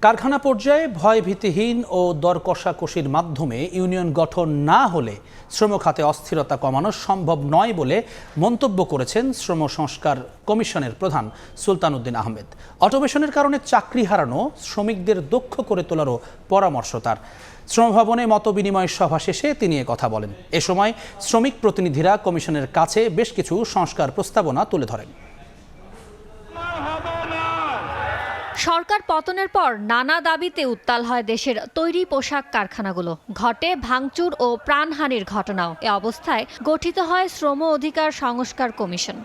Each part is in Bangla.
কারখানা পর্যায়ে ভয়ভীতিহীন ও দর কষাকষির মাধ্যমে ইউনিয়ন গঠন না হলে শ্রম খাতে অস্থিরতা কমানো সম্ভব নয় বলে মন্তব্য করেছেন শ্রম সংস্কার কমিশনের প্রধান সুলতান উদ্দিন আহমেদ। অটোমেশনের কারণে চাকরি হারানো শ্রমিকদের দক্ষ করে তোলারও পরামর্শ তার। শ্রমভবনে মতবিনিময় সভা শেষে তিনি কথা বলেন। এ সময় শ্রমিক প্রতিনিধিরা কমিশনের কাছে বেশ কিছু সংস্কার প্রস্তাবনা তুলে ধরেন। সরকার পতনের পর নানা দাবিতে উত্তাল হয় দেশের তৈরি পোশাক কারখানাগুলো, ঘটে ভাঙচুর ও প্রাণহানির ঘটনাও। এ অবস্থায় গঠিত হয় শ্রম অধিকার সংস্কার কমিশন।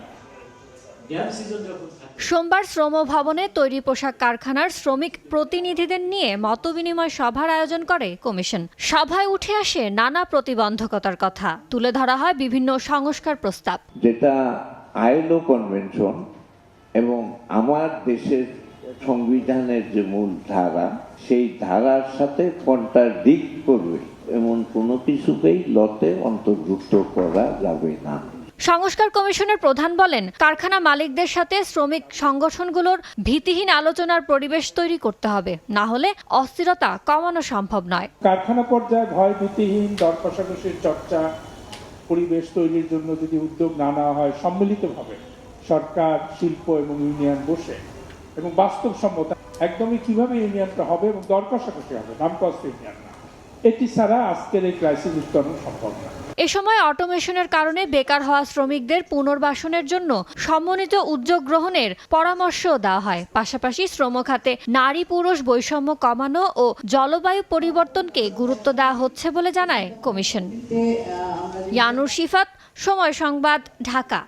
সোমবার শ্রম ভবনে তৈরি পোশাক কারখানার শ্রমিক প্রতিনিধিদের নিয়ে মতবিনিময় সভার আয়োজন করে কমিশন। সভায় উঠে আসে নানা প্রতিবন্ধকতার কথা, তুলে ধরা হয় বিভিন্ন সংস্কার প্রস্তাব। যেটা আইএলও কনভেনশন এবং আমার দেশের সংবিধানের যে মূল ধারা, সেই ধারার সাথে কন্ট্রাডিক্ট করবে এমন কোনো কিছুকেই লতে অন্তর্ভুক্ত করা যাবে না। সংস্কার কমিশনের প্রধান বলেন, কারখানা মালিকদের সাথে শ্রমিক সংগঠনগুলোর ভীতিহীন আলোচনার পরিবেশ তৈরি করতে হবে, না হলে অস্থিরতা কমানো সম্ভব নয়। কারখানা পর্যায়ে ভয় ভীতিহীন দর কষাকষির চর্চা পরিবেশ তৈরির জন্য যদি উদ্যোগ না নেওয়া হয় সম্মিলিতভাবে সরকার, শিল্প এবং ইউনিয়ন বসে এবং বাস্তবসম্মত একদমই কিভাবে ইউনিয়নটা হবে এবং দর কষাকষি হবে, নাম কষ্ট ইউনিয়ন না, এটি ছাড়া আজকের এই ক্রাইসিস উত্তরণ সম্ভব না। এ সময় অটোমেশনের কারণে বেকার হওয়া শ্রমিকদের পুনর্বাসনের জন্য সমন্বিত উদ্যোগ গ্রহণের পরামর্শ দেওয়া হয়। পাশাপাশি শ্রম খাতে নারী পুরুষ বৈষম্য কমানো ও জলবায়ু পরিবর্তনকে গুরুত্ব দেওয়া হচ্ছে বলে জানায় কমিশন। ইয়ানুর শিফাত, সময় সংবাদ, ঢাকা।